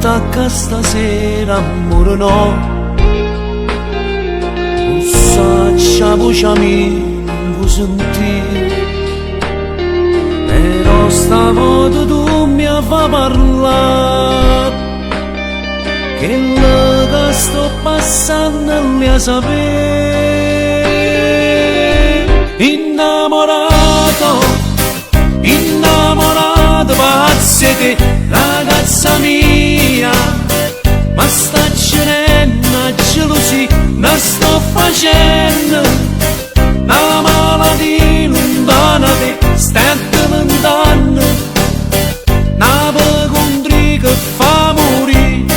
attacca stasera, amore no. Non saccia voce mia, non vuoi sentire. Però stavolta tu mi fa parlare. Che che sto passando mi a sapere. Innamorato, innamorato pazzo di te, ragazza mia. Ma sta accendendo la gelosia, la sto facendo. Una malattia lontana te, sta diventando. Una pecontri che fa morire.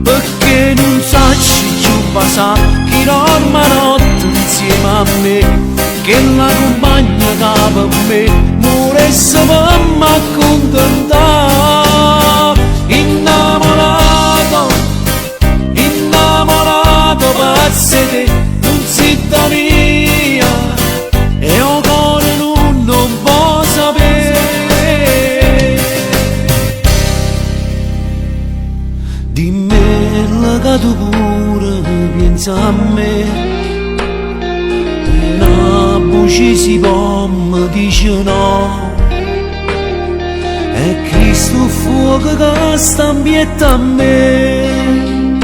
Perché non sacci più passare chi dorme notte insieme a me. Che la compagna che per me moresse per m'accontentare. Innamorato, innamorato pazzo di te, non zitta mia. E il cuore non può sapere. Dimmi che tu pure pensa a me. Ci si può, mi dice no. È Cristo fuoco che sta ambietta a me.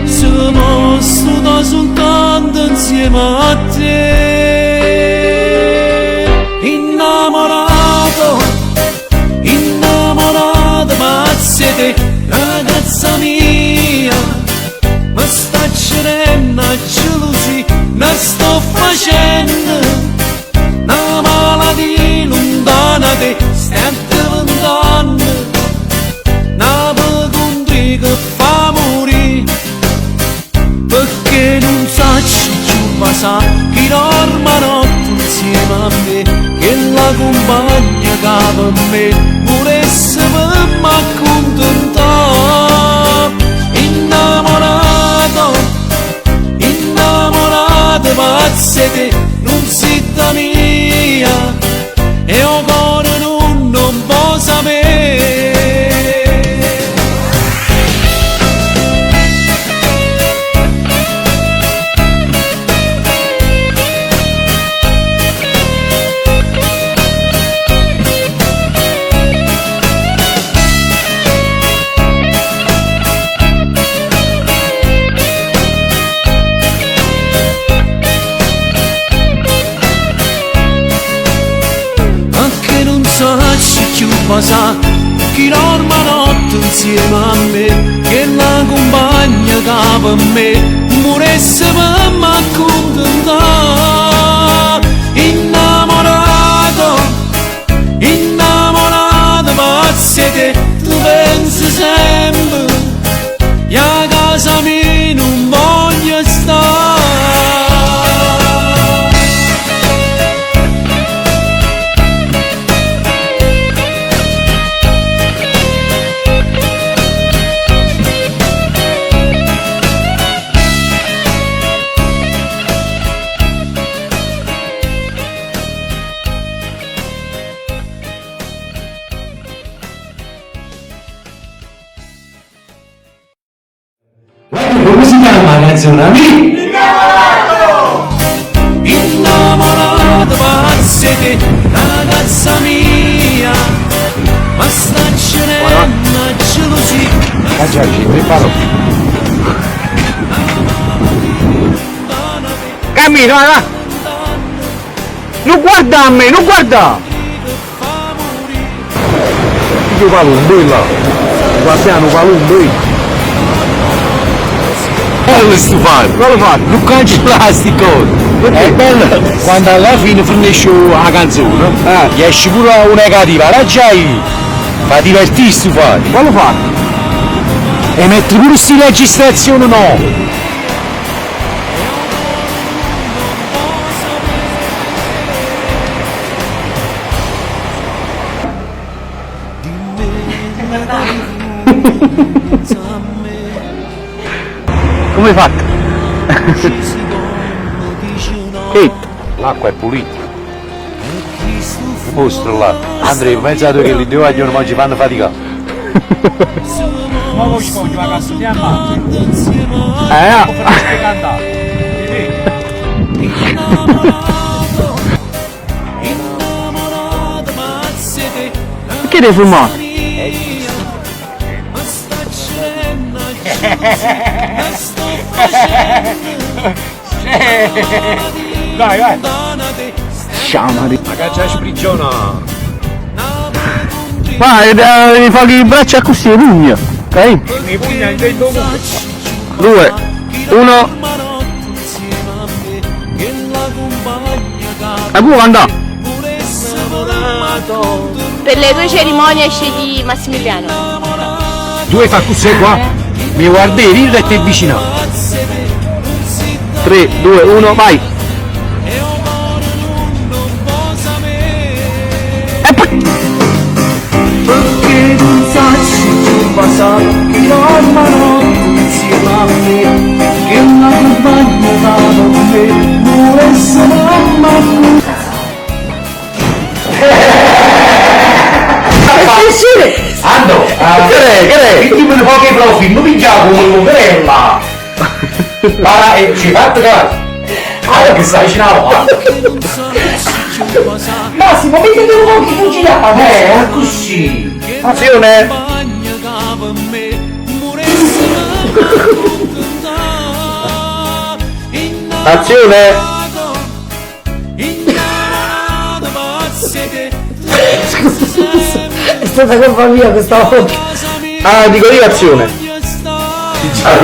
Se posso da soltanto insieme a te. Innamorato, innamorato pazzo di te, ragazza mia. Ma sta accendendo la gelosia, la sto facendo. Una malattia lontana te, sta diventando. Una pecontri che fa morire. Perché non sacci più passare chi dorme notte insieme a me. Che la compagna che per me vorresse per m'accontentare. Innamorato, innamorato pazzo di te, non zitta mia. E il cuore non può sapere. Più passare chi dorme notte insieme a me. Che la compagna che per me moresse per m'accontentare. Innamorato, innamorato pazzo di te, tu pensi sempre e a casa mia non voglio stare. Come si chiama la canzone? Innamorato, innamorato pazzo di te, ragazza mia. Ma sta accendendo la gelosia. Cacciarci, preparo. Cammino, va! Non guarda a me, non guarda! Io parlo un boi là. Guardiamo, parlo un boi. Bello stufare, quello fatto, non cancellare sti cose. È bello quando alla fine finisce la canzone, gli esce pure una negativa, raggiai, fa divertire stufare. Quello fatto. E metti pure sti registrazioni no. Come hai fatto? Che? L'acqua è pulita. Mostro là. Andrea, ho pensato che gli due aglio non ci fanno fatica. Nuovo sfoglio, la cazzo di ammazzo. Che devi fumare? Dai, vai. Sciamari. La caccia sprigiona. Vai, devi fare i braccia così, pugna. Ok? Mi pugna il dito. 2, 1. E poi andare. Per le tue cerimonie scegli Massimiliano. 2 fa così qua. Mi guardi, ride e ti avvicina. 3, 2, 1, vai. E poi. Perché non sai che passa che dormano insieme a me, che la compagna da me vorresse mamma. Ando, che tipo di pochi profi, non mi chiamo come bella. Para e ci fatto cazzo. Allora che stai vicino alla Massimo, mettete un po' di fucile così. Azione. Azione. È stata colpa mia questa volta. Ah, dico io azione. Ciao.